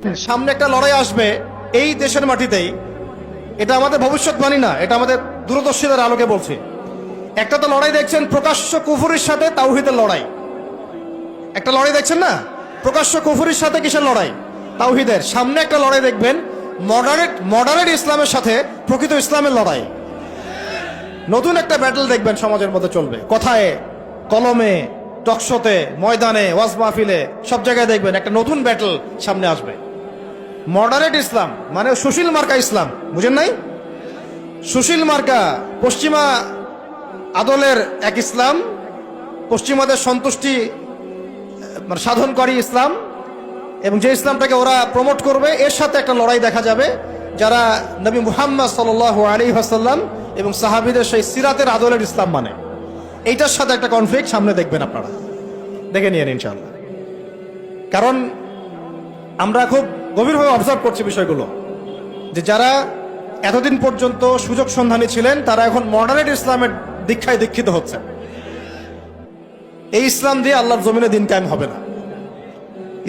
সামনে একটা লড়াই আসবে এই দেশের মাটিতেই। এটা আমাদের ভবিষ্যৎবাণী না, এটা আমাদের দূরদর্শীদের আলোকে বলছি। একটা তো লড়াই দেখছেন প্রকাশ্য কুফুরির সাথে তাওহীদের লড়াই। একটা লড়াই দেখছেন না, প্রকাশ্য কুফুরির সাথে কিসের লড়াই? তাওহীদের। সামনে একটা লড়াই দেখবেন মডারেট ইসলামের সাথে প্রকৃত ইসলামের লড়াই। নতুন একটা ব্যাটল দেখবেন সমাজের মধ্যে চলবে, কথায় কলমে, টকশোতে, ময়দানে, ওয়াজ মাহফিলে, সব জায়গায় দেখবেন একটা নতুন ব্যাটল সামনে আসবে। মডারেট ইসলাম মানে সুশীল মার্কা ইসলাম, বুঝেন নাই? সুশীল মার্কা পশ্চিমা আদলের এক ইসলাম, পশ্চিমাদের সন্তুষ্টি মানে সাধনকারী ইসলাম, এবং যে ইসলামটাকে ওরা প্রমোট করবে, এর সাথে একটা লড়াই দেখা যাবে যারা নবী মুহাম্মদ সাল্লাল্লাহু আলাইহি ওয়াসাল্লাম এবং সাহাবীদের সেই সিরাতের আদলের ইসলাম মানে। এইটার সাথে একটা কনফ্লিক্ট সামনে দেখবেন, আপনারা দেখে নিয়েন ইনশাআল্লাহ। কারণ আমরা খুব গভীরভাবে অবজার্ভ করছি বিষয়গুলো, যে যারা এতদিন পর্যন্ত সুযোগ সন্ধানী ছিলেন তারা এখন মডারেট ইসলামের দীক্ষায় দীক্ষিত হচ্ছে। এই ইসলাম দিয়ে আল্লাহর জমিনে দিন কায়েম হবে না।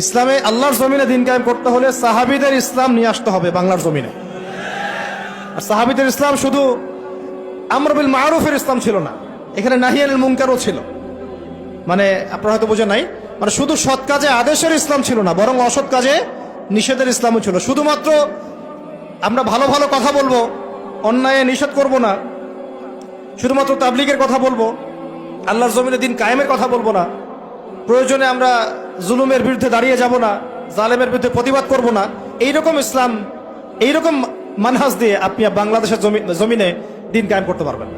ইসলামে আল্লাহর জমিনে দিন কায়েম করতে হলে সাহাবীদের ইসলাম নিয়ে আসতে হবে বাংলার জমিনে। আর সাহাবীদের ইসলাম শুধু আমর বিল মারুফের ইসলাম ছিল না, এখানে নাহি আনিল মুনকারও ছিল। মানে আপনারা হয়তো বোঝেন নাই, মানে শুধু সৎ কাজে আদেশের ইসলাম ছিল না, বরং অসৎ কাজে নিষেধের ইসলামও ছিল। শুধুমাত্র আমরা ভালো ভালো কথা বলবো, অন্যায় নিষেধ করব না, শুধুমাত্র তাবলীগের কথা বলবো, আল্লাহর জমিনে দিন কায়েমের কথা বলবো না, প্রয়োজনে আমরা জুলুমের বিরুদ্ধে দাঁড়িয়ে যাব না, জালেমের বিরুদ্ধে প্রতিবাদ করব না, এইরকম ইসলাম, এইরকম মানহাজ দিয়ে আপনি বাংলাদেশের জমিনে দিন কায়েম করতে পারবেন।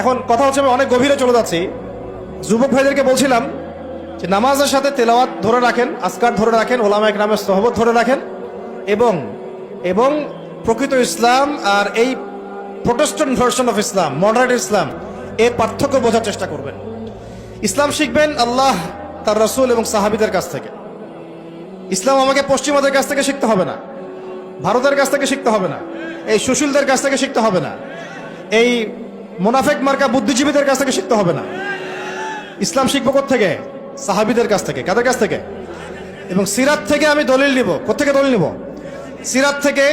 এখন কথা হচ্ছে, আমি অনেক গভীরে চলে যাচ্ছি। যুবক ভাইদেরকে বলছিলাম যে নামাজের সাথে তেলাওয়াত ধরে রাখেন, আজকার ধরে রাখেন, ওলামা ইকরামের সোহবত ধরে রাখেন, এবং প্রকৃত ইসলাম আর এই protestant version of Islam, moderate Islam, এর পার্থক্য বোঝার চেষ্টা করবেন। ইসলাম শিখবেন আল্লাহ, তার রাসূল এবং সাহাবীদের কাছ থেকে। ইসলাম আমাকে পশ্চিমাদের কাছ থেকে শিখতে হবে না, ভারতের কাছ থেকে শিখতে হবে না, এই সুশীলদের কাছ থেকে শিখতে হবে না, এই মুনাফিক মার্কা বুদ্ধিজীবীদের কাছ থেকে শিখতে হবে না। ইসলাম শিখবো কোত্থেকে? সাহাবীদের কাছ থেকে। কাদের কাছ থেকে? এবং সিরাত থেকে আমি দলিল নিব। কোত্থেকে দলিল নিব? সিরাত থেকে,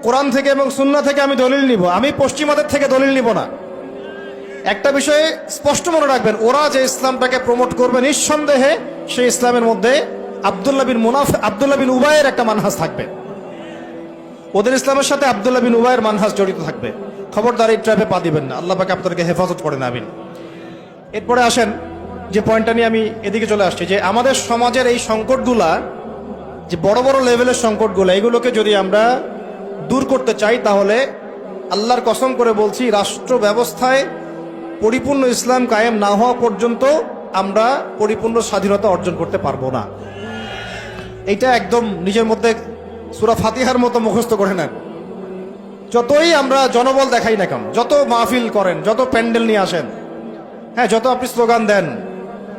কোরআন থেকে এবং সুন্নাহ থেকে আমি দলিল নিব। আমি পশ্চিমাদের থেকে দলিল নিব না। একটা বিষয়ে স্পষ্ট মনে রাখবেন, ওরা যে ইসলামটাকে প্রমোট করবে নিঃসন্দেহে সেই ইসলামের মধ্যে আব্দুল্লাহ বিন উবাইয়ের একটা মানহাজ থাকবে। ওদের ইসলামের সাথে আব্দুল্লাহ বিন উবাইয়ের মানহাজ জড়িত থাকবে। খবরদার এই ট্র্যাপে পা দিবেন না, আল্লাহ পাক আপনাদেরকে হেফাজত করেন, আমিন। এরপরে আসেন যে পয়েন্টটা নিয়ে আমি এদিকে চলে আসছি, যে আমাদের সমাজের এই সংকটগুলা, যে বড় বড় লেভেলের সংকটগুলা, এগুলোকে যদি আমরা দূর করতে চাই, তাহলে আল্লাহর কসম করে বলছি, রাষ্ট্র ব্যবস্থায় পরিপূর্ণ ইসলাম কায়েম না হওয়া পর্যন্ত আমরা পরিপূর্ণ স্বাধীনতা অর্জন করতে পারবো না। এইটা একদম নিজের মধ্যে সূরা ফাতিহার মতো মুখস্থ করে নেন। যতই আমরা জনবল দেখাই না কেন, যত মাহফিল করেন, যত প্যান্ডেল নিয়ে আসেন, হ্যাঁ, যত আপনি স্লোগান দেন,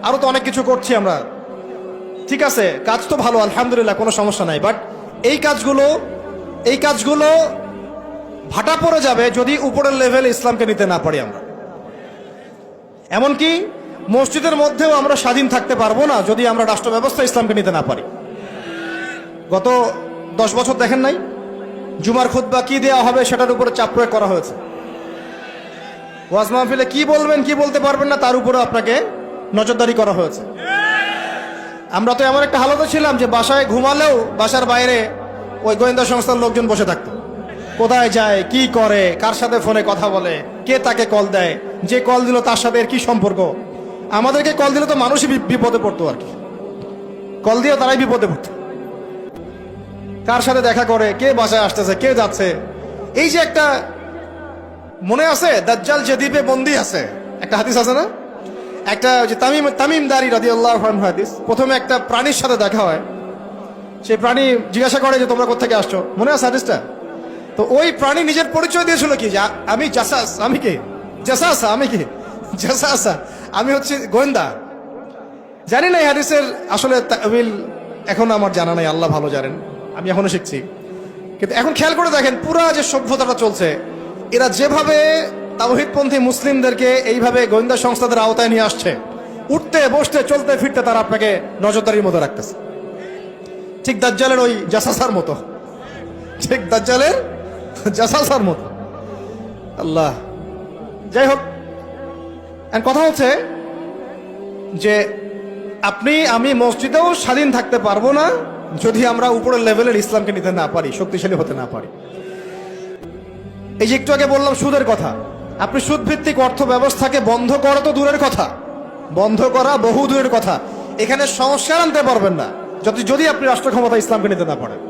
আরো তো অনেক কিছু করছি আমরা, ঠিক আছে, কাজ তো ভালো, আলহামদুলিল্লাহ, কোনো সমস্যা নাই। বাট এই কাজগুলো ভাটা পড়ে যাবে যদি উপরের লেভেলে ইসলামকে নিতে না পারি আমরা। এমনকি মসজিদের মধ্যেও আমরা স্বাধীন থাকতে পারবো না যদি আমরা রাষ্ট্র ব্যবস্থা ইসলামকে নিতে না পারি। গত 10 বছর দেখেন নাই, জুমার খুতবা কি দেওয়া হবে সেটার উপরে চাপ প্রয়োগ করা হয়েছে। ওয়াজ মাহফিলে কি বলবেন, কি বলতে পারবেন না, তার উপরে আপনাকে নজরদারি করা হয়েছে। আমরা তো এমন একটা হালতে ছিলাম যে বাসায় ঘুমালেও বাসার বাইরে ওই গোয়েন্দা সংস্থার লোকজন বসে থাকতো। কোথায় যায়, কি করে, কার সাথে ফোনে কথা বলে, কে তাকে কল দেয়, যে কল দিল তার সাথে এর কি সম্পর্ক। আমাদেরকে কল দিলে তো মানুষই বিপদে পড়তো, আর কি, কল দিয়ে তারাই বিপদে পড়তো। কার সাথে দেখা করে, কে বাসায় আসতেছে, কে যাচ্ছে। এই যে একটা, মনে আছে দাজ্জাল যে দ্বীপে বন্দী আছে, একটা হাদিস আছে না, একটা যে তামিম দারি রাদিয়াল্লাহু আনহু হাদিস। প্রথমে একটা প্রাণীর সাথে দেখা হয়, সেই প্রাণী জিজ্ঞাসা করে যে তোমরা কোথা থেকে আসছো, মনে আছে হাদিসটা? তো ওই প্রাণী নিজের পরিচয় দিয়েছিল কি, যে আমি জাসাস। আমি কি জাসাসা? আমি কি জাসাসা? আমি হচ্ছে গোয়েন্দা। জানি না এই হাদিসের আসলে তাবিল এখন আমার জানা নাই, আল্লাহ ভালো জানেন, আমি এখনো শিখছি। কিন্তু এখন খেয়াল করে দেখেন, পুরা যে সভ্যতাটা চলছে, এরা যেভাবে তাওহীদপন্থী মুসলিমদেরকে এইভাবে গোয়েন্দা সংস্থাদের আওতায় নিয়ে আসছে, উঠতে বসতে চলতে ফিরতে তারা আপনাকে নজরদারির মধ্যে রাখতেছে। ঠিক দাজ্জালের ওই জাসাসার মতো, ঠিক দাজ্জালের জাসাসার মতো। আল্লাহ, যাই হোক, কথা হচ্ছে যে আপনি আমি মসজিদেও স্বাধীন থাকতে পারবো না যদি আমরা উপরের লেভেলের ইসলামকে নিতে না পারি, শক্তিশালী হতে না পারি। এই যে একটু আগে বললাম সুদের কথা, আপনি সুদ ভিত্তিক অর্থ ব্যবস্থাকে বন্ধ করা তো দূরের কথা, বন্ধ করা বহু দূরের কথা, এখানে সংস্কার আনতে পারবেন না যদি আপনি রাষ্ট্র ক্ষমতা ইসলামকে নিতে না পারেন।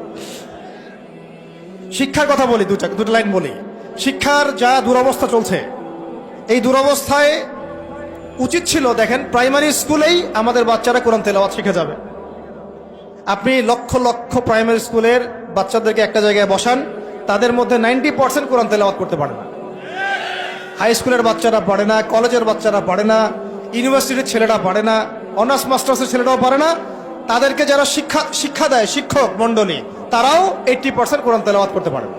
শিক্ষার কথা বলি, দুটো লাইন বলি। শিক্ষার যা দুরবস্থা চলছে, এই দুরবস্থায় উচিত ছিল, দেখেন, প্রাইমারি স্কুলেই আমাদের বাচ্চারা কোরআন তেলাওয়াত শিখে যাবে। আপনি লক্ষ লক্ষ প্রাইমারি স্কুলের বাচ্চাদেরকে একটা জায়গায় বসান, তাদের মধ্যে 90% কোরআন তেলাওয়াত করতে পারে না। হাই স্কুলের বাচ্চারা পারে না, কলেজের বাচ্চারা পারে না, ইউনিভার্সিটির ছেলেরা পারে না, অনার্স মাস্টার্সের ছেলেরাও পারে না। তাদেরকে যারা শিক্ষা দেয়, শিক্ষক মন্ডলী, তারাও 80% কোরআন তেলাওয়াত করতে পারে না।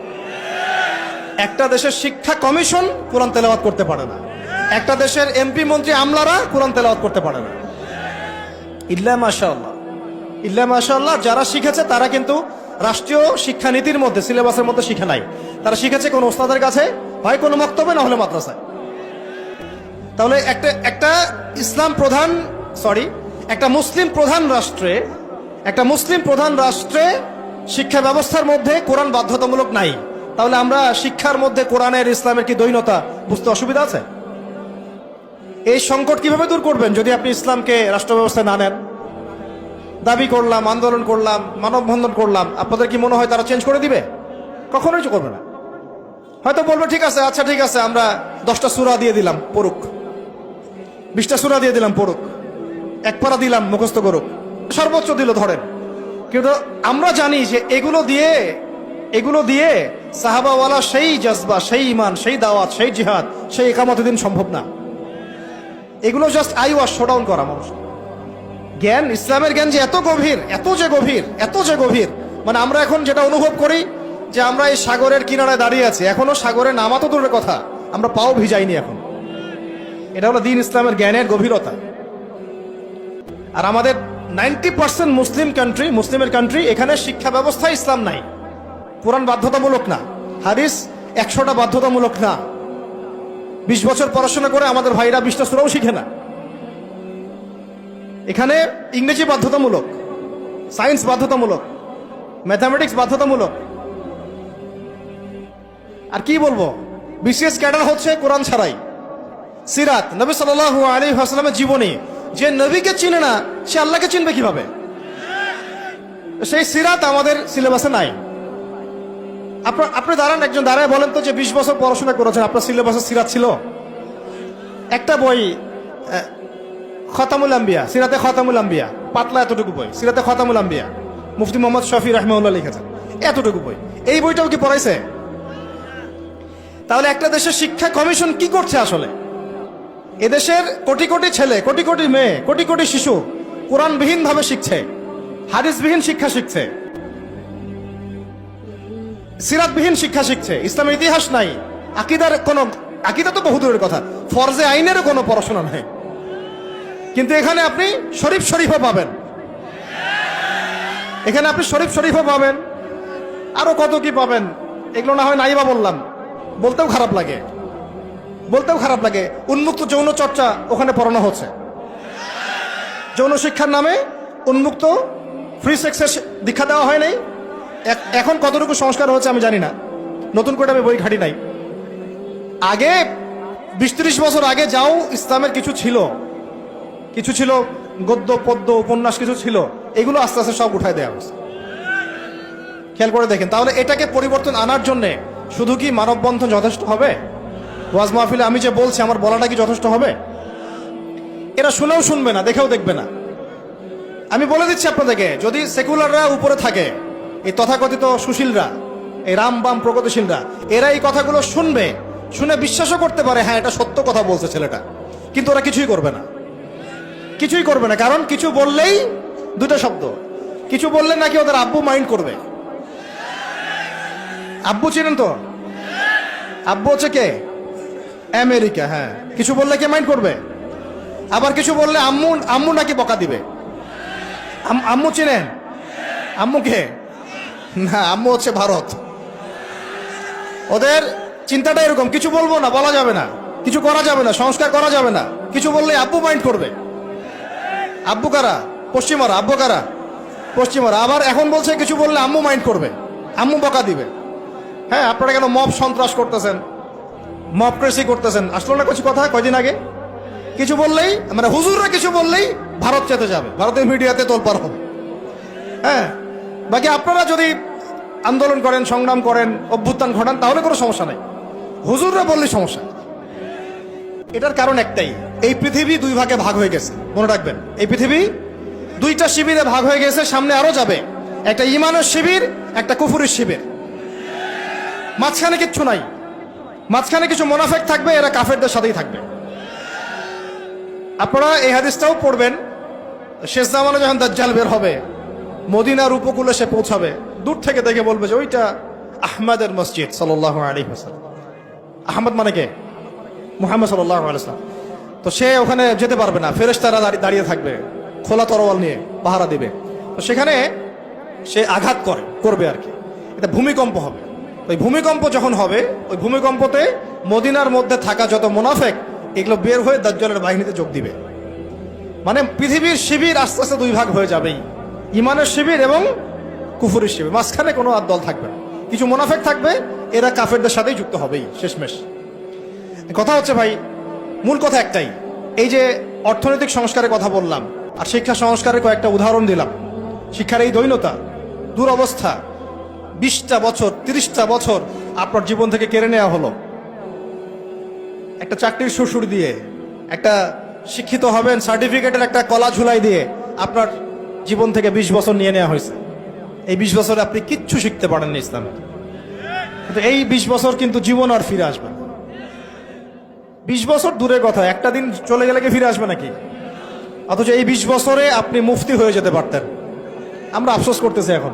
একটা দেশের শিক্ষা কমিশন কোরআন তেলাওয়াত করতে পারে না। একটা দেশের এমপি মন্ত্রী আমলারা কোরআন তেলাওয়াত করতে পারে না। ইল্লা মাশাআল্লাহ, ইল্লা মাশাআল্লাহ, যারা শিখেছে তারা কিন্তু রাষ্ট্রীয় শিক্ষানীতির মধ্যে, সিলেবাসের মধ্যে শিখে নাই। তারা শিখেছে কোন ওস্তাদের কাছে, হয় কোনো মক্তবে, না হলে মাদ্রাসায়। তাহলে একটা ইসলাম প্রধান, একটা মুসলিম প্রধান রাষ্ট্রে শিক্ষা ব্যবস্থার মধ্যে কোরআন বাধ্যতামূলক নাই। তাহলে আমরা শিক্ষার মধ্যে কোরআনের, ইসলামের কি দ্বৈনতা বুঝতে অসুবিধা আছে? এই সংকট কিভাবে দূর করবেন যদি আপনি ইসলামকে রাষ্ট্র ব্যবস্থায় না নেন? দাবি করলাম, আন্দোলন করলাম, মানববন্ধন করলাম, আপনাদের কি মনে হয় তারা চেঞ্জ করে দিবে? কখনোই করবে না। হয়তো বলবে ঠিক আছে, আচ্ছা ঠিক আছে, আমরা 10টা সূরা দিয়ে দিলাম পড়ুক, 20টা সূরা দিয়ে দিলাম পড়ুক, এক পারা দিলাম মুখস্থ করুক, সর্বোচ্চ দিল ধরেন। কিন্তু আমরা জানি যে এগুলো দিয়ে সাহাবাওয়ালা সেই জজবা, সেই ইমান, সেই দাওয়াত, সেই জিহাদ, সেই ইকামতের দিন সম্ভব না। এগুলো জাস্ট আইওয়াশ, শোডাউন করা মানুষ। জ্ঞান, ইসলামের জ্ঞান যে এত গভীর, মানে আমরা এখন যেটা অনুভব করি যে আমরা এই সাগরের কিনারায় দাঁড়িয়ে আছি, এখনো সাগরে নামা তো দূরের কথা, আমরা পাও ভিজাইনি এখন। এটা হলো দ্বীন ইসলামের জ্ঞানের গভীরতা। আর আমাদের 90% মুসলিমের কান্ট্রি, এখানে শিক্ষা ব্যবস্থা ইসলাম নাই। কোরআন বাধ্যতামূলক না, হাদিস 100টা বাধ্যতামূলক না। 20 বছর পড়াশোনা করে আমাদের ভাইরা 20টা সূরাও শিখে না। এখানে ইংরেজি বাধ্যতামূলক, সায়েন্স বাধ্যতামূলক, ম্যাথামেটিক্স বাধ্যতামূলক। আর কি বলবো, বিসিএস ক্যাডার হচ্ছে কোরআন ছাড়াই। সিরাত, নবী সাল্লাল্লাহু আলাইহি ওয়াসাল্লামের জীবনী, যে নবীকে চিনে না সে আল্লাহকে চিনবে কিভাবে? সেই সিরাত আমাদের সিলেবাসে নাই। আপনি দাঁড়ান, একজন দাঁড়ায় বলেন তো যে 20 বছর পড়াশোনা করেছেন, আপনার সিলেবাসে সিরাত ছিল? একটা বই, খতামুল আম্বিয়া, সিরাতে খতামুল আম্বিয়া, পাতলা এতটুকু বই, সিরাতে খতামুল আম্বিয়া, মুফতি মোহাম্মদ শফি রাহমাহুল্লাহ লিখেছেন, এতটুকু বই। এই বইটাও কি পড়াইছে? তাহলে একটা দেশের শিক্ষা কমিশন কি করছে আসলে? এদেশের কোটি কোটি ছেলে, কোটি কোটি মেয়ে, কোটি কোটি শিশু কোরআনবিহীন ভাবে শিখছে, হাদিসবিহীন শিক্ষা শিখছে, সিরাতবিহীন শিক্ষা শিখছে, ইসলামের ইতিহাস নাই, আকিদা তো বহু দূরের কথা, ফরজে আইনেরও কোনো পড়াশোনা নাই। কিন্তু এখানে আপনি শরীফও পাবেন, এখানে আপনি শরীফও পাবেন, আরো কত কি পাবেন। এগুলো না হয় নাইবা বললাম, বলতেও খারাপ লাগে। উন্মুক্ত যৌন চর্চা ওখানে পড়ানো হচ্ছে, যৌন শিক্ষার নামে উন্মুক্ত ফ্রি সেক্সের দীক্ষা দেওয়া হয় নাই। এখন কতটুকু সংস্কার হচ্ছে আমি জানি না, নতুন করে আমি বই ঘাটি নাই। আগে 20-30 বছর আগে যাও ইসলামের কিছু ছিল, গদ্য পদ্য উপন্যাস কিছু ছিল, এগুলো আস্তে আস্তে সব উঠায় দেওয়া হচ্ছে। খেয়াল করে দেখেন। তাহলে এটাকে পরিবর্তন আনার জন্য শুধু কি মানববন্ধন যথেষ্ট হবে? ওয়াজ মাহফিলে আমি যে বলছি, আমার বলাটা কি যথেষ্ট হবে? এরা শুনেও শুনবে না, দেখেও দেখবে না। আমি বলে দিচ্ছি আপনাদেরকে, যদি সেকুলাররা উপরে থাকে, এই তথাকথিত সুশীলরা, এই রাম বাম প্রগতিশীলরা, এরা এই কথাগুলো শুনে বিশ্বাসও করতে পারে, হ্যাঁ এটা সত্য কথা বলছে ছেলেটা, কিন্তু ওরা কিছুই করবে না। কারণ কিছু বললেই দুটো শব্দ, কিছু বললে নাকি ওদের আব্বু মাইন্ড করবে। আব্বু চিনেন তো? আব্বু হচ্ছে কে? আমেরিকা। হ্যাঁ, কিছু বললে কে মাইন্ড করবে? আবার কিছু বললে আম্মু নাকি বকা দিবে। আম্মু চিনেন? আম্মুকে না, আম্মু হচ্ছে ভারত। ওদের চিন্তাটা এরকম, কিছু বলবো না, বলা যাবে না, কিছু করা যাবে না, সংস্কার করা যাবে না, কিছু বললে আব্বু মাইন্ড করবে। আব্বু কারা? পশ্চিমারা। আব্বু কারা? পশ্চিমারা। আবার এখন বলছে কিছু বললে আম্মু মাইন্ড করবে, আম্মু বকা দিবে। হ্যাঁ, আপনারা কেন মব সন্ত্রাস করতেছেন, মবক্রেসি করতেছেন? আসলো না কিছু কথা কয়দিন আগে? কিছু বললেই, মানে হুজুররা কিছু বললেই ভারত চেতে যাবে, ভারতের মিডিয়াতে তোলপাড় হবে। হ্যাঁ, বাকি আপনারা যদি আন্দোলন করেন, সংগ্রাম করেন, অভ্যুত্থান ঘটান, তাহলে কোনো সমস্যা নাই। হুজুররা বললে সমস্যা। এটার কারণ একটাই, এই পৃথিবী দুই ভাগে ভাগ হয়ে গেছে। মনে রাখবেন, এই পৃথিবী দুইটা শিবিরে ভাগ হয়ে গেছে, সামনে আরো যাবে। একটা ঈমানের শিবির, একটা কুফুরের শিবির। মাঝখানে কিচ্ছু নাই। মাঝখানে কিছু মুনাফিক থাকবে, এরা কাফেরদের সাথেই থাকবে। আপনারা এই হাদিসটাও পড়বেন, শেষ জামানে যখন দাজ্জাল বের হবে, মদিনার উপকূলে সে পৌঁছাবে, দূর থেকে দেখে বলবে যে ওইটা আহমদের মসজিদ সাল্লাল্লাহু আলাইহি ওয়াসাল্লাম। আহমদ মানে কে? মুহাম্মদ সাল্লাল্লাহু আলাইহি ওয়াসাল্লাম। তো সে ওখানে যেতে পারবে না, ফেরেশতারা দাঁড়িয়ে থাকবে খোলা তরোয়াল নিয়ে, পাহারা দিবে। তো সেখানে সে আঘাত করবে আর কি। এটা ভূমিকম্প হবে। ওই ভূমিকম্প যখন হবে, ওই ভূমিকম্পতে মদিনার মধ্যে থাকা যত মুনাফিক, এগুলো বের হয়ে দাজ্জালের বাহিনীতে যোগ দিবে। মানে পৃথিবীর শিবির আস্তে আস্তে দুই ভাগ হয়ে যাবেই, ঈমানের শিবির এবং কুফুরের শিবির। মাঝখানে কোনো আর দল থাকবে না, কিছু মুনাফিক থাকবে, এরা কাফেরদের সাথেই যুক্ত হবেই শেষমেশ। কথা হচ্ছে ভাই, মূল কথা একটাই, এই যে অর্থনৈতিক সংস্কারের কথা বললাম আর শিক্ষা সংস্কারের কয়েকটা উদাহরণ দিলাম। শিক্ষার এই দৈন্যতা, দুরবস্থা, 20টা বছর 30টা বছর আপনার জীবন থেকে কেড়ে নেওয়া হলো একটা চাকরির শ্বশুর দিয়ে, একটা শিক্ষিত হবেন সার্টিফিকেটের একটা কলা ঝুলাই দিয়ে আপনার জীবন থেকে 20 বছর নিয়ে নেওয়া হয়েছে। এই 20 বছরে আপনি কিচ্ছু শিখতে পারেননি ইসলামে। কিন্তু এই 20 বছর কিন্তু জীবন আর ফিরে আসবে না। 20 বছর দূরের কথা, একটা দিন চলে গেলে কি ফিরে আসবে নাকি? অথচ এই 20 বছরে আপনি মুফতি হয়ে যেতে পারতেন। আমরা আফসোস করতেছি এখন।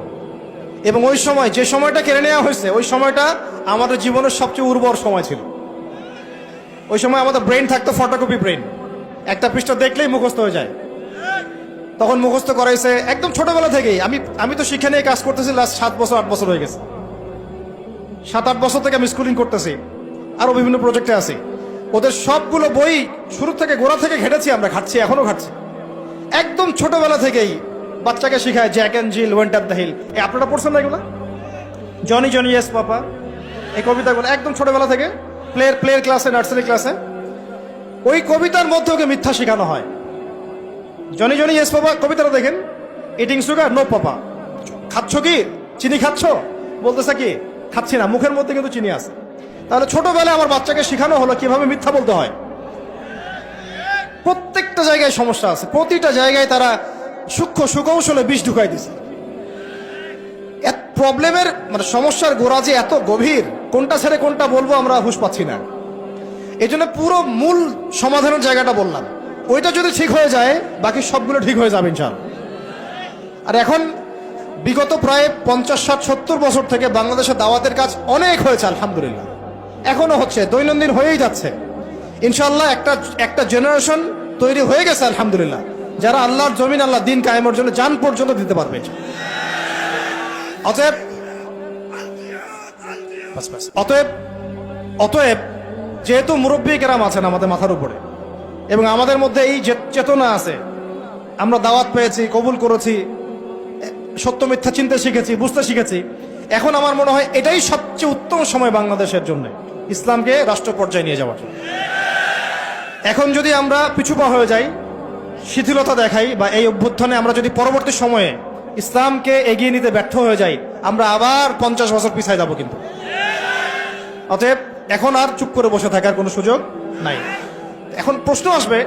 এবং ওই সময়, যে সময়টা কেড়ে নেওয়া হয়েছে, ওই সময়টা আমাদের জীবনের সবচেয়ে উর্বর সময় ছিল। ওই সময় আমাদের ব্রেন থাকতো ফটোকপি ব্রেন, একটা পৃষ্ঠা দেখলেই মুখস্থ হয়ে যায়। তখন মুখস্থ করাইছে একদম ছোটবেলা থেকেই। আমি তো শিক্ষা নিয়ে কাজ করতেছি লাস্ট 7 বছর 8 বছর হয়ে গেছে। 7-8 বছর থেকে আমি স্কুলিং করতেছি, আরো বিভিন্ন প্রজেক্টে আছি। ওদের সবগুলো বই শুরু থেকে গোড়া থেকে ঘেটেছি, আমরা খাচ্ছি, এখনো খাচ্ছি। একদম ছোটবেলা থেকেই বাচ্চাকে শিখায় Jack and Jill, went up the hill. আপনারা পড়ছেন না এগুলো? জনি জনি ইয়েস পাপা, এই কবিতাগুলো একদম ছোটবেলা থেকে প্লেয়ার ক্লাসে, নার্সারি ক্লাসে। ওই কবিতার মধ্যে ওকে মিথ্যা শেখানো হয়। জনি জনি ইয়েস পাপা কবিতাটা দেখেন, ইটিং সুগার নো পাপা। খাচ্ছ কি? চিনি খাচ্ছ? বলতেছে কি খাচ্ছি না, মুখের মধ্যে কিন্তু চিনি আছে। তাহলে ছোটবেলায় আমার বাচ্চাকে শেখানো হলো কিভাবে মিথ্যা বলতে হয়। প্রত্যেকটা জায়গায় সমস্যা আছে, প্রতিটা জায়গায় তারা সূক্ষ্ম সুকৌশলে বিষ ঢুকাই দিছে। প্রবলেমের মানে সমস্যার গোড়া যে এত গভীর, কোনটা ছেড়ে কোনটা বলবো আমরা হুঁশ পাচ্ছি না। এই জন্য পুরো মূল সমাধানের জায়গাটা বললাম, ওইটা যদি ঠিক হয়ে যায় বাকি সবগুলো ঠিক হয়ে যাবে ইনশাআল্লাহ। আর এখন বিগত প্রায় 50, 60, 70 বছর থেকে বাংলাদেশের দাওয়াতের কাজ অনেক হয়েছে আলহামদুলিল্লাহ, এখনো হচ্ছে, দৈনন্দিন হয়েই যাচ্ছে ইনশাআল্লাহ। একটা জেনারেশন তৈরি হয়ে গেছে আলহামদুলিল্লাহ, যারা আল্লাহর জমিন, আল্লাহ দিন কায়েমের জন্য জান পর্যন্ত দিতে পারবে। অতএব যেহেতু মুরব্বী কেরাম আছেন আমাদের মাথার উপরে এবং আমাদের মধ্যে এই চেতনা আছে, আমরা দাওয়াত পেয়েছি, কবুল করেছি, সত্য মিথ্যা চিনতে শিখেছি, বুঝতে শিখেছি, এখন আমার মনে হয় এটাই সবচেয়ে উত্তম সময় বাংলাদেশের জন্য ইসলামকে রাষ্ট্র পর্যায়ে নিয়ে যাওয়ার। এখন যদি আমরা পিছুপা হয়ে যাই, শিথিলতা দেখাই, বা এই অভ্যুত্থানে আমরা যদি পরবর্তী সময়ে ইসলামকে এগিয়ে নিতে ব্যর্থ হয়ে যাই, আমরা আবার 50 বছর পিছায় যাব কিন্তু। অতএব এখন আর চুপ করে বসে থাকার কোনো সুযোগ নাই। এখন প্রশ্ন আসবে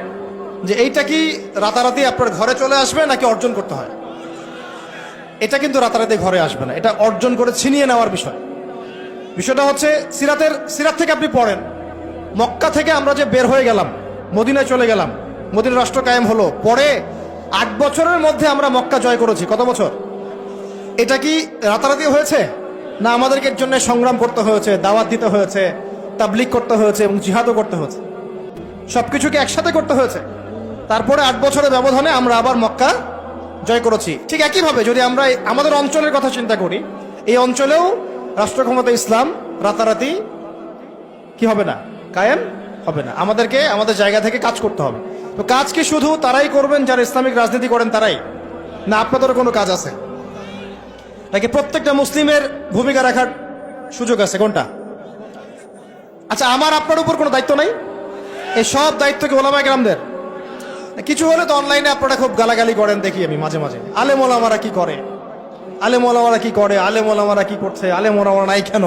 যে এইটা কি রাতারাতি আপনার ঘরে চলে আসবে নাকি অর্জন করতে হয়? এটা কিন্তু রাতারাতি ঘরে আসবে না, এটা অর্জন করে ছিনিয়ে নেওয়ার বিষয়। বিষয়টা হচ্ছে সিরাত থেকে আপনি পড়েন, মক্কা থেকে আমরা যে বের হয়ে গেলাম, মদিনায় চলে গেলাম, মদিনা রাষ্ট্র কায়েম হলো, পরে 8 বছরের মধ্যে আমরা মক্কা জয় করেছি। কত বছর? এটা কি রাতারাতি হয়েছে না আমাদেরকে এর জন্য সংগ্রাম করতে হয়েছে, দাওয়াত দিতে হয়েছে, তাবলীগ করতে হয়েছে এবং জিহাদও করতে হয়েছে, সবকিছুকে একসাথে করতে হয়েছে। তারপরে 8 বছরের ব্যবধানে আমরা আবার মক্কা জয় করেছি। ঠিক একইভাবে যদি আমরা আমাদের অঞ্চলের কথা চিন্তা করি, এই অঞ্চলেও রাষ্ট্র ক্ষমতা ইসলাম রাতারাতি কি হবে না, কায়েম হবে না। আমাদেরকে আমাদের জায়গা থেকে কাজ করতে হবে। তো কাজ কি শুধু তারাই করবেন যারা ইসলামিক রাজনীতি করেন তারাই, না আপনাদেরও কোনো কাজ আছে নাকি প্রত্যেকটা মুসলিমের ভূমিকা রাখার সুযোগ আছে? কোনটা? আচ্ছা, আমার আপনার উপর কোনো দায়িত্ব নাই? এই সব দায়িত্ব কি ওলামায়ে কেরামদের? কিছু হলে তো অনলাইনে আপনারা খুব গালাগালি করেন, দেখি আমি মাঝে মাঝে, আলেম ওলামারা কি করে, আলেম ওলামারা কি করে, আলেম ওলামারা কি করছে, আলেম ওলামারা নাই কেন,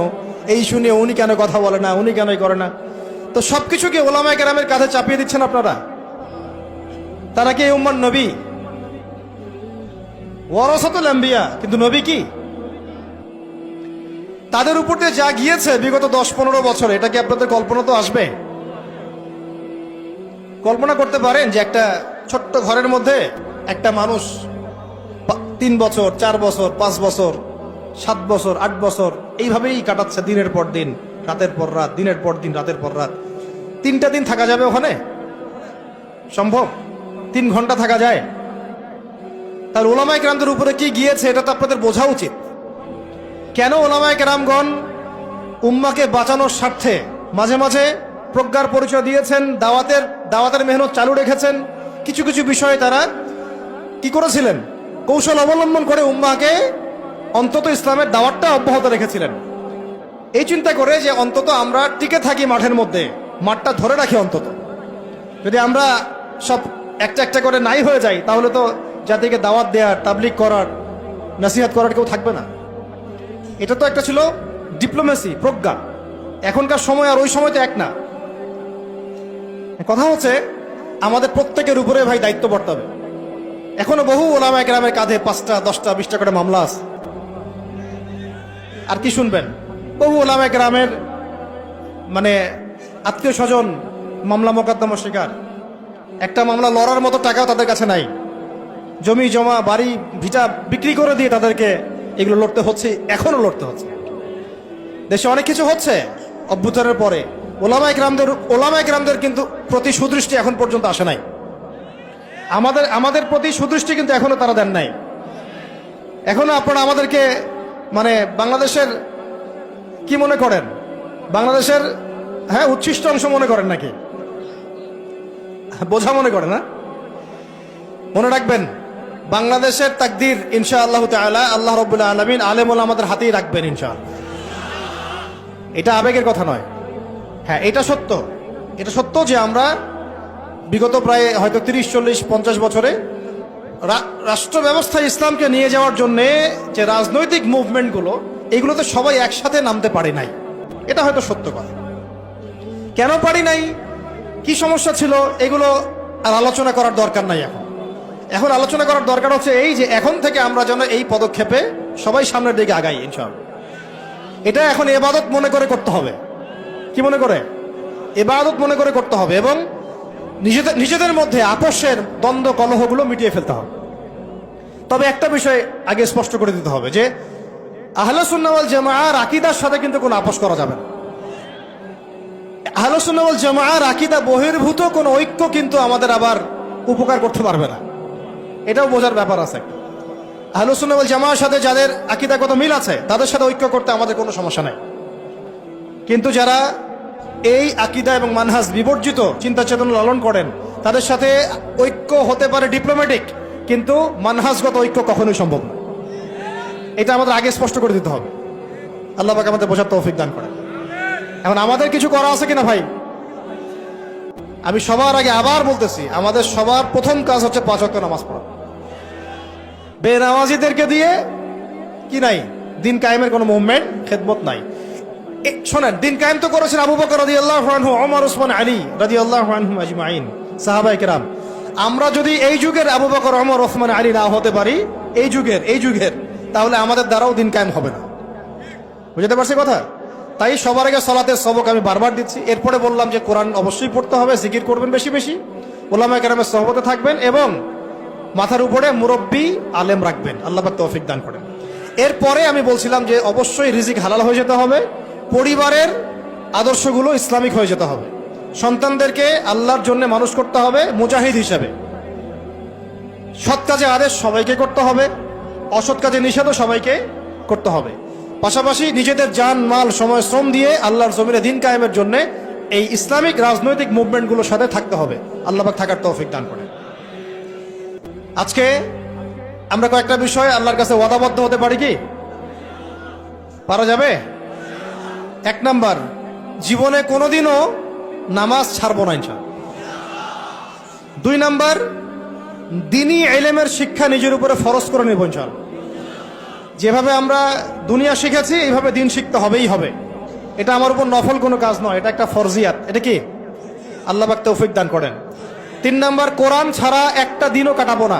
এই শুনে উনি কেন কথা বলে না, উনি কেন করে না। তো সবকিছু কি ওলামায়ে কেরামের কাঁধে চাপিয়ে দিচ্ছেন আপনারা? তারা কি এই উম্মার নবী? ওয়ারাসাতুল আম্বিয়া, কিন্তু নবী কি? তাদের উপর দিয়ে যা গিয়েছে বিগত 10-15 বছর, এটা কি আপনাদের কল্পনা তো আসবে? কল্পনা করতে পারেন যে একটা ছোট্ট ঘরের মধ্যে একটা মানুষ 3 বছর, 4 বছর, 5 বছর, 7 বছর, 8 বছর এইভাবেই কাটাচ্ছে, দিনের পর দিন, রাতের পর রাত, দিনের পর দিন, রাতের পর রাত। 3টা দিন থাকা যাবে ওখানে? সম্ভব? 3 ঘন্টা থাকা যায়? তার ওলামায়ে কেরামদের উপরে কি গিয়েছে এটা তো আপনাদের বোঝা উচিত। কেন ওলামায়ে কেরামগণ উম্মাকে বাঁচানোর স্বার্থে মাঝে মাঝে প্রজ্ঞার পরিচয় দিয়েছেন, দাওয়াতের মেহনত চালু রেখেছেন। কিছু কিছু বিষয়ে তারা কি করেছিলেন, কৌশল অবলম্বন করে উম্মাকে অন্তত ইসলামের দাওয়াতটা অব্যাহত রেখেছিলেন, এই চিন্তা করে যে অন্তত আমরা টিকে থাকি মাঠের মধ্যে, মাঠটা ধরে রাখি। অন্তত যদি আমরা সব একটা একটা করে নাই হয়ে যাই, তাহলে তো জাতিকে দাওয়াত দেওয়ার, তাবলিগ করার, নসিহত করার কেউ থাকবে না। এটা তো একটা ছিল ডিপ্লোমেসি, প্রজ্ঞা। এখনকার সময় আর ওই সময় তো এক না। কথা হচ্ছে আমাদের প্রত্যেকের উপরে ভাই দায়িত্ব বর্তাবে। এখনো বহু ওলামায়ে কেরামের কাঁধে 5টা, 10টা, 20টা করে মামলা আছে। আর কি শুনবেন, বহু ওলামায়ে কেরামের মানে আত্মীয় স্বজন মামলা মোকদ্দমা শিকার। একটা মামলা লড়ার মতো টাকাও তাদের কাছে নাই। জমি জমা, বাড়ি ভিটা বিক্রি করে দিয়ে তাদেরকে এগুলো লড়তে হচ্ছে, এখনো লড়তে হচ্ছে। দেশে অনেক কিছু হচ্ছে অভ্যুত্থানের পরে, ওলামায়ে কেরামদের কিন্তু প্রতি সুদৃষ্টি এখন পর্যন্ত আসে নাই। আমাদের প্রতি সুদৃষ্টি কিন্তু এখনো তারা দেন নাই। এখনো আপনারা আমাদেরকে মানে বাংলাদেশের কি মনে করেন, বাংলাদেশের উচ্ছিষ্ট অংশ মনে করেন নাকি? বোঝা মনে করেন না? মনে রাখবেন, বাংলাদেশের তাকদীর ইনশাআল্লাহ তাআলা আল্লাহ রাব্বুল আলামিন আলেম ওলামাদের হাতেই রাখবেন ইনশাআল্লাহ। এটা আবেগের কথা নয়। হ্যাঁ, এটা সত্য। এটা সত্য যে আমরা বিগত প্রায় হয়তো 30-40-50 বছরে রাষ্ট্র ব্যবস্থায় ইসলামকে নিয়ে যাওয়ার জন্য যে রাজনৈতিক মুভমেন্টগুলো, এগুলোতে সবাই একসাথে নামতে পারে নাই। এটা হয়তো সত্য কথা। কেন পারি নাই, কি সমস্যা ছিল, এগুলো আর আলোচনা করার দরকার নাই। এখন আলোচনা করার দরকার হচ্ছে এই যে এখন থেকে আমরা যেন এই পদক্ষেপে সবাই সামনের দিকে আগাই ইনশাআল্লাহ। এটা এখন ইবাদত মনে করে করতে হবে। কি মনে করে? ইবাদত মনে করে করতে হবে। এবং নিজেদের মধ্যে আপোষের দ্বন্দ্ব কলহগুলো মিটিয়ে ফেলতে হবে। তবে একটা বিষয় আগে স্পষ্ট করে দিতে হবে যে আহলে সুন্নাহ ওয়াল জামাআর আকীদার সাথে কিন্তু কোনো আপোষ করা যাবে না। আহলে সুন্নাহ ওয়াল জামাআর আকীদা বহির্ভূত কোনো ঐক্য কিন্তু আমাদের আবার উপকার করতে পারবে না। এটাও বোঝার ব্যাপার আছে। আহলে সুন্নাহ ওয়াল জামাআর সাথে যাদের আকীদাগত মিল আছে তাদের সাথে ঐক্য করতে আমাদের কোনো সমস্যা নাই। কিন্তু যারা এই আকীদা এবং মানহাজ বিবর্জিত চিন্তা চেতনা লালন করেন, তাদের সাথে ঐক্য হতে পারে ডিপ্লোম্যাটিক, কিন্তু মানহাজগত ঐক্য কখনোই সম্ভব না। এটা আমাদের আগে স্পষ্ট করে দিতে হবে। আল্লাহ পাক আমাদের বোঝার তৌফিক দান করেন। এখন আমাদের কিছু করা আছে কিনা ভাই? আমি সবার আগে আবার বলতেছি, আমাদের সবার প্রথম কাজ হচ্ছে 5 ওয়াক্ত নামাজ পড়া। বেনামাজিদেরকে দিয়ে কি নাই, দিন কায়েমের কোনো মুভমেন্ট, খেদমত নাই। শোনেন, দিন কায়েম তো করেছেন আবু বকর রাদিয়াল্লাহু আনহু, ওমর, ওসমান, আলী রাদিয়াল্লাহু আনহুম আজমাইন, সাহাবায়ে কেরাম। আমরা যদি এই যুগের আবু বকর, ওমর, ওসমান, আলী না হতে পারি, এই যুগের, তাহলে আমাদের দ্বারাও দিন কায়েম হবে না। বুঝতে পারছি কথা? তাই সবার আগে সালাতের সবক আমি বারবার দিচ্ছি। এরপরে বললাম যে কোরআন অবশ্যই পড়তে হবে, জিকির করবেন বেশি বেশি, উলামায়ে কেরামের সোহবতে থাকবেন এবং মাথার উপরে মুরব্বী আলেম রাখবেন। আল্লাহ পাক তৌফিক দান করেন। এরপরে আমি বলছিলাম যে অবশ্যই রিজিক হালাল হয়ে যেতে হবে, পরিবারের আদর্শগুলো ইসলামিক হয়ে যেতে হবে, সন্তানদেরকে আল্লাহর জন্য মানুষ করতে হবে মুজাহিদ হিসাবে। সৎ কাজে আদেশ সবাইকে করতে হবে, অসৎ কাজে নিষেধও সবাইকে করতে হবে। পাশাপাশি নিজেদের জান মাল সময় শ্রম দিয়ে আল্লাহর জমিনে দিন কায়েমের জন্য এই ইসলামিক রাজনৈতিক মুভমেন্টগুলোর সাথে থাকতে হবে। আল্লাহ পাক থাকার তৌফিক দান করেন। আজকে আমরা কয়েকটা বিষয় আল্লাহর কাছে ওয়াদাবদ্ধ হতে পারি কি? পারা যাবে? এক নাম্বার, জীবনে কোনোদিনও নামাজ ছাড়বো না ইনশাআল্লাহ। দুই নাম্বার, দ্বীনি ইলমের শিক্ষা নিজের উপরে ফরজ করে নেব ইনশাআল্লাহ। যেভাবে আমরা দুনিয়া শিখেছি এইভাবে দিন শিখতে হবেই হবে। এটা আমার উপর নফল কোনো কাজ নয়, এটা একটা ফরজিয়াত। এটা কি? আল্লাহ পাক তৌফিক দান করেন। তিন নাম্বার, কোরআন ছাড়া একটা দিনও কাটাবো না।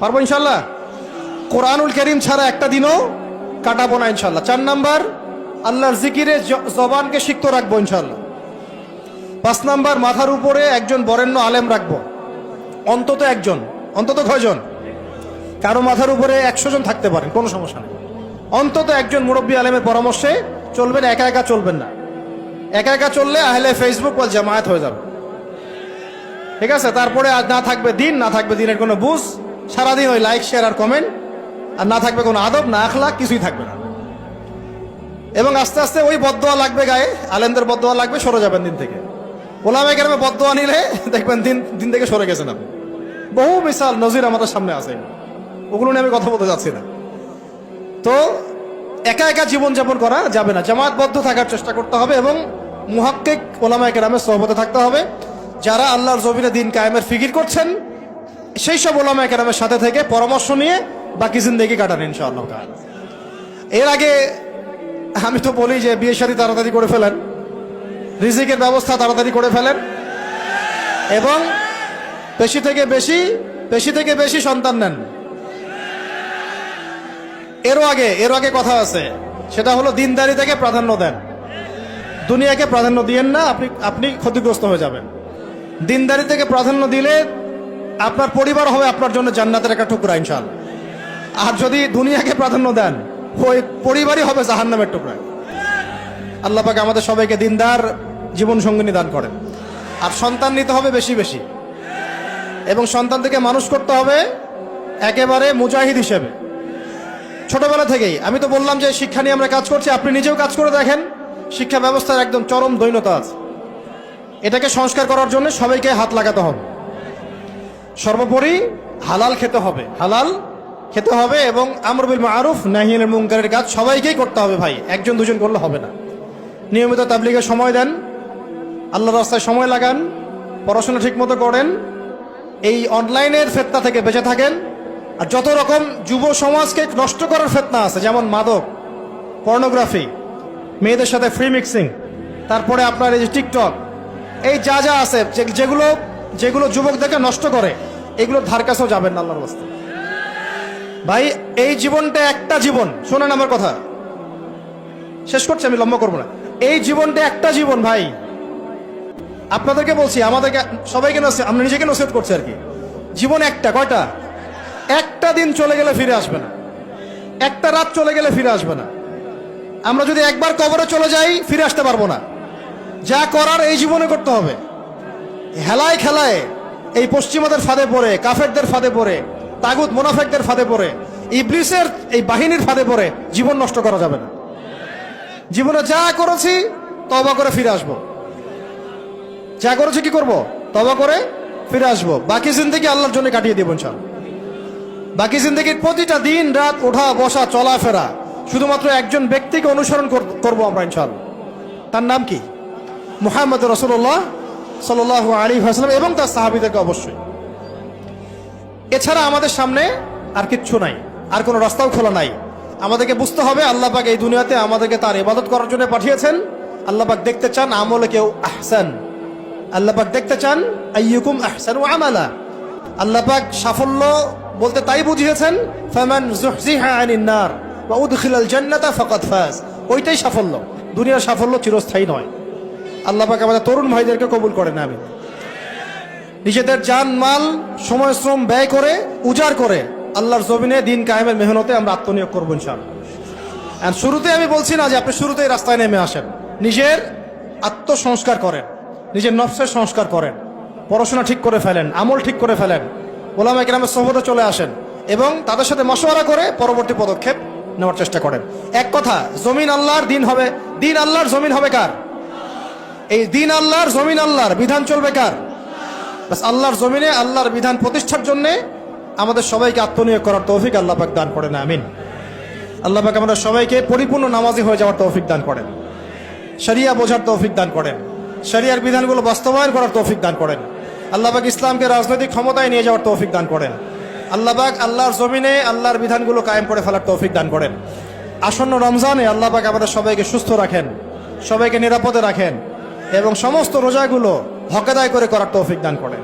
পারবো ইনশাআল্লাহ? কোরআনুল কারীম ছাড়া একটা দিনও কাটাবো না ইনশাআল্লাহ। চার নাম্বার, আল্লাহর জিকিরে জবানকে সিক্ত রাখবো ইনশাআল্লাহ। পাঁচ নাম্বার, মাথার উপরে একজন বরেণ্য আলেম রাখবো, অন্তত একজন। অন্তত কয়জন? কারো মাথার উপরে 100 জন থাকতে পারেন, কোনো সমস্যা নেই। অন্তত একজন মুরব্বী আলেমের পরামর্শে চলবেন, একা একা চলবেন না। একা একা চললে আহলে ফেসবুক ওয়াল জামায়াত হয়ে যাবে, ঠিক আছে? তারপরে আর না থাকবে দিন, না থাকবে দিনের কোনো বুঝ, সারাদিন ওই লাইক শেয়ার আর কমেন্ট, আর না থাকবে কোনো আদব, না আখলাক, কিছুই থাকবে না। এবং আস্তে আস্তে ওই বদদোয়া লাগবে গায়ে, আলেমদের বদদোয়া লাগবে, সরে যাবেন দিন থেকে। ওলামায়ে কেরামের বদদোয়া নিলে দেখবেন দিন থেকে সরে গেছেন আপনি। বহু মিসাল নজির আমাদের সামনে আছে, ওগুলো নিয়ে আমি কথা বলতে যাচ্ছি না। তো একা একা জীবনযাপন করা যাবে না, জামায়াতবদ্ধ থাকার চেষ্টা করতে হবে এবং মুহাক্কিক ওলামায়ে কেরামের সোহবতে থাকতে হবে। যারা আল্লাহর জমিনে দিন কায়েমের ফিকির করছেন সেই সব ওলামায়ে কেরামের সাথে থেকে পরামর্শ নিয়ে বাকি জিন্দেগি কাটান ইনশাআল্লাহ। এর আগে আমি তো বলি যে বিয়ে শাদী তাড়াতাড়ি করে ফেলেন, রিজিকের ব্যবস্থা তাড়াতাড়ি করে ফেলেন এবং বেশি থেকে বেশি সন্তান নেন। এরও আগে কথা আছে, সেটা হলো দিনদারিতাকে প্রাধান্য দেন, দুনিয়াকে প্রাধান্য দিয়েন না, আপনি ক্ষতিগ্রস্ত হয়ে যাবেন। দিনদারিতাকে প্রাধান্য দিলে আপনার পরিবার হবে আপনার জন্য জান্নাতের একটা টুকরা ইনশাআল্লাহ। আর যদি দুনিয়াকে প্রাধান্য দেন, ওই পরিবারই হবে জাহান্নামের টুকরা। আল্লাহ পাক আমাদের সবাইকে দিনদার জীবন সঙ্গিনী দান করেন। আর সন্তান নিতে হবে বেশি বেশি, এবং সন্তান থেকে মানুষ করতে হবে একেবারে মুজাহিদ হিসেবে ছোটবেলা থেকেই। আমি তো বললাম যে শিক্ষা নিয়ে আমরা কাজ করছি, আপনি নিজেও কাজ করে দেখেন। শিক্ষা ব্যবস্থার একদম চরম দৈন্যতা আছে, এটাকে সংস্কার করার জন্য সবাইকে হাত লাগাতে হবে। সর্বোপরি হালাল খেতে হবে এবং আমর বিল মারুফ নাহি আনিল মুনকারের কাজ সবাইকেই করতে হবে ভাই, একজন দুজন করলে হবে না। নিয়মিত তাবলীগে সময় দেন, আল্লাহর রাস্তায় সময় লাগান, পড়াশোনা ঠিকমতো করেন, এই অনলাইনের ফিতনা থেকে বেঁচে থাকেন। আর যত রকম যুব সমাজকে নষ্ট করার ফিতনা আছে, যেমন মাদক, পর্নোগ্রাফি, মেয়েদের সাথে ফ্রি মিক্সিং, তারপরে আপনার এই যে টিকটক, এই যা আছে যেগুলো যুবকদেরকে নষ্ট করে, এগুলোর ধার কাছেও যাবেন না আল্লাহর রাস্তায়। ভাই এই জীবনটা একটা জীবন, শোনেন আমার কথা, শেষ করছি, আমি লম্বা করবো না। এই জীবনটা একটা জীবন ভাই, আপনাদেরকে বলছি, আমাদেরকে সবাইকে আমরা নিজেকে নসিহত করছি আর কি। জীবন একটা, কয়টা? একটা দিন চলে গেলে ফিরে আসবে না, একটা রাত চলে গেলে ফিরে আসবে না। আমরা যদি একবার কবরে চলে যাই ফিরে আসতে পারবো না। যা করার এই জীবনে করতে হবে। হেলায় খেলায় এই পশ্চিমাদের ফাঁদে পড়ে, কাফেরদের ফাঁদে পড়ে, তাগুত মুনাফিকদের ফাঁদে পড়ে, ইবলিসের এই বাহিনীর ফাঁদে পড়ে জীবন নষ্ট করা যাবে না। জীবনে যা করেছি তওবা করে ফিরে আসবো, যা করেছি কি করব? তওবা করে ফিরে আসবো। বাকি জিন্দেগি আল্লাহর জন্য কাটিয়ে দেব ইনশাআল্লাহ। বাকি জিন্দেগির প্রতিটা দিন রাত, ওঠা বসা চলাফেরা শুধুমাত্র একজন ব্যক্তিকে অনুসরণ করবো আমরা ইনশাআল্লাহ। তার নাম কি? মুহাম্মদ রাসূলুল্লাহ সাল্লাল্লাহু আলাইহি ওয়াসাল্লাম এবং তার সাহাবীদেরকে অবশ্যই। এছাড়া আমাদের সামনে আর কিচ্ছু নাই, আর কোনো রাস্তাও খোলা নাই। আমাদেরকে বুঝতে হবে আল্লাহ পাক এই দুনিয়াতে আমাদেরকে তার ইবাদত করার জন্য পাঠিয়েছেন। আল্লাহ পাক দেখতে চান আমলে কেউ আহসান, আল্লাহ পাক দেখতে চান আইয়ুকুম আহসানু আমালা। আল্লাহ পাক সাফল্য বলতে তাই বুঝিয়েছেন, ফামান যুহজিহা আনিন নার ওয়া উদখিলাল জান্নাতা ফাকাদ ফাজ। ওইটাই সাফল্য, দুনিয়ার সাফল্য চিরস্থায়ী নয়। আল্লাহ পাক আমাদের তরুণ ভাইদেরকে কবুল করেন, আমিন। নিজেদের জান মাল সময় শ্রম ব্যয় করে উজাড় করে আল্লাহর জমিনে দিন কায়েমের মেহনতে আমরা আত্মনিয়োগ করবো ইনশাআল্লাহ। আর শুরুতে আমি বলছি না যে আপনি শুরুতেই রাস্তায় নেমে আসেন, নিজের আত্মসংস্কার করেন, নিজের নফসের সংস্কার করেন, পড়াশোনা ঠিক করে ফেলেন, আমল ঠিক করে ফেলেন, ওলামা কেরামের সোহবতে চলে আসেন এবং তাদের সাথে মশওয়ারা করে পরবর্তী পদক্ষেপ নেওয়ার চেষ্টা করেন। এক কথা, জমিন আল্লাহর, দিন হবে, দিন আল্লাহর, জমিন হবে কার? এই দিন আল্লাহর, জমিন আল্লাহর, বিধান চলবে কার? বাস আল্লাহর জমিনে আল্লাহর বিধান প্রতিষ্ঠার জন্য আমাদের সবাইকে আত্মনিয়োগ করার তৌফিক আল্লাহ পাক দান করেন, আমিন। আল্লাহ পাক আমাদের সবাইকে পরিপূর্ণ নামাজি হয়ে যাওয়ার তৌফিক দান করেন, শরিয়া বোঝার তৌফিক দান করেন, শরিয়ার বিধানগুলো বাস্তবায়ন করার তৌফিক দান করেন। আল্লাহ পাক ইসলামকে রাজনৈতিক ক্ষমতায় নিয়ে যাওয়ার তৌফিক দান করেন। আল্লাহ পাক আল্লাহর জমিনে আল্লাহর বিধানগুলো কায়েম করে ফেলার তৌফিক দান করেন। আসন্ন রমজানে আল্লাহ পাক আমাদের সবাইকে সুস্থ রাখেন, সবাইকে নিরাপদে রাখেন এবং সমস্ত রোজাগুলো হক আদায় করে করার তৌফিক দান করেন।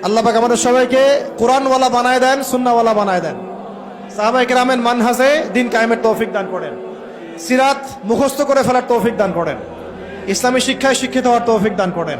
আল্লাহ পাক আমাদের সবাইকে কোরআনওয়ালা বানায় দেন, সুন্নাহওয়ালা বানায় দেন। সাহাবায়ে কেরামের মানহাজে দিন কায়েমের তৌফিক দান করেন। সিরাত মুখস্থ করে ফেলার তৌফিক দান করেন। ইসলামী শিক্ষায় শিক্ষিত হওয়ার তৌফিক দান করেন।